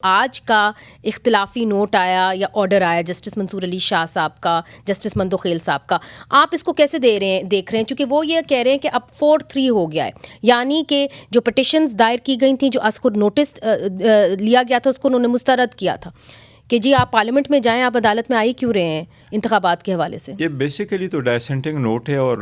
آج کا اختلافی نوٹ آیا یا آرڈر آیا جسٹس منصور علی شاہ صاحب کا، جسٹس مندوخیل صاحب کا، آپ اس کو کیسے دیکھ رہے ہیں؟ چونکہ وہ یہ کہہ رہے ہیں کہ اب 4-3 ہو گیا ہے، یعنی کہ جو پٹیشنز دائر کی گئی تھیں، جو از کو نوٹس لیا گیا تھا، اس کو انہوں نے مسترد کیا تھا کہ جی آپ پارلیمنٹ میں جائیں، آپ عدالت میں آئی کیوں رہے ہیں انتخابات کے حوالے سے؟ یہ بیسیکلی تو ڈائسینٹنگ نوٹ ہے اور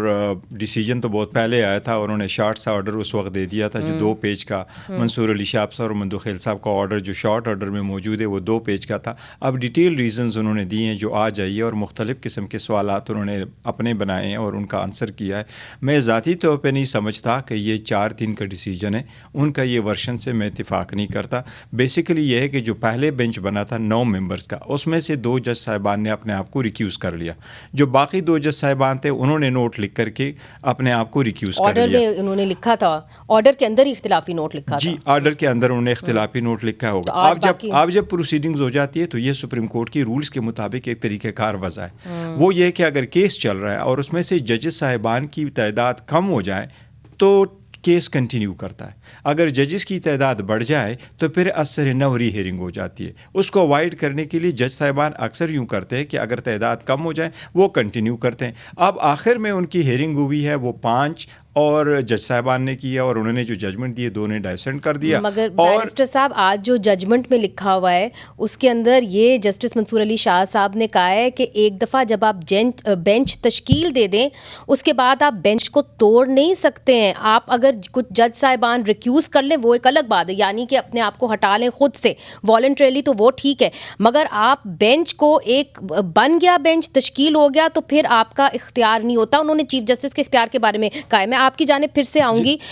ڈیسیجن تو بہت پہلے آیا تھا. انہوں نے شارٹ سا آرڈر اس وقت دے دیا تھا جو 2 پیج کا. منصور علی شاہ صاحب اور مندوخیل صاحب کا آرڈر جو شارٹ آرڈر میں موجود ہے وہ 2 پیج کا تھا. اب ڈیٹیل ریزنز انہوں نے دیے ہیں جو آج آئی ہے اور مختلف قسم کے سوالات انہوں نے اپنے بنائے ہیں اور ان کا آنسر کیا ہے. میں ذاتی طور پہ نہیں سمجھتا کہ یہ 4-3 کا ڈیسیجن ہے. ان کا یہ ورشن سے میں اتفاق نہیں کرتا. بیسیکلی یہ ہے کہ جو پہلے بینچ بنا تھا 9 ممبرز کا، اس میں سے 2 جج صاحبان نے اپنے آپ کو ریکیوز کر لیا. جو باقی 2 جج صاحبان تھے انہوں نے نوٹ لکھ کر کے اپنے آپ کو ریکیوز کر لیا. آرڈر میں انہوں نے لکھا تھا، آرڈر کے اندر ہی اختلافی نوٹ لکھا تھا. جی، آرڈر کے اندر انہوں نے اختلافی نوٹ لکھا ہوگا. آپ جب پروسیڈنگز ہو جاتی ہے تو یہ سپریم کورٹ کی رولز کے مطابق ایک طریقہ کار وضع ہے. وہ یہ کہ اگر کیس چل رہا ہے اور اس میں سے ججز صاحبان کی تعداد کم ہو جائے تو کیس کنٹینیو کرتا ہے. اگر ججز کی تعداد بڑھ جائے تو پھر اثر نو ری ہیئرنگ ہو جاتی ہے. اس کو اوائڈ کرنے کے لیے جج صاحبان اکثر یوں کرتے ہیں کہ اگر تعداد کم ہو جائے وہ کنٹینیو کرتے ہیں. اب آخر میں ان کی ہیئرنگ ہوئی ہے وہ 5 اور جج صاحبان نے کیا اور انہوں نے جو ججمنٹ دیے 2 نے ڈائسنٹ کر دیا. مگر بیرسٹر صاحب آج جو ججمنٹ میں لکھا ہوا ہے اس کے اندر یہ جسٹس منصور علی شاہ صاحب نے کہا ہے کہ ایک دفعہ جب آپ بینچ تشکیل دے دیں اس کے بعد آپ بینچ کو توڑ نہیں سکتے ہیں. آپ اگر کچھ جج صاحبان ریکیوز کر لیں وہ ایک الگ بات ہے، یعنی کہ اپنے آپ کو ہٹا لیں خود سے والنٹریلی، تو وہ ٹھیک ہے. مگر آپ بینچ کو ایک بن گیا، بینچ تشکیل ہو گیا تو پھر آپ کا اختیار نہیں ہوتا. انہوں نے چیف جسٹس کے اختیار کے بارے میں کہا ہے. میں آپ کی جانب پھر سے آؤں گی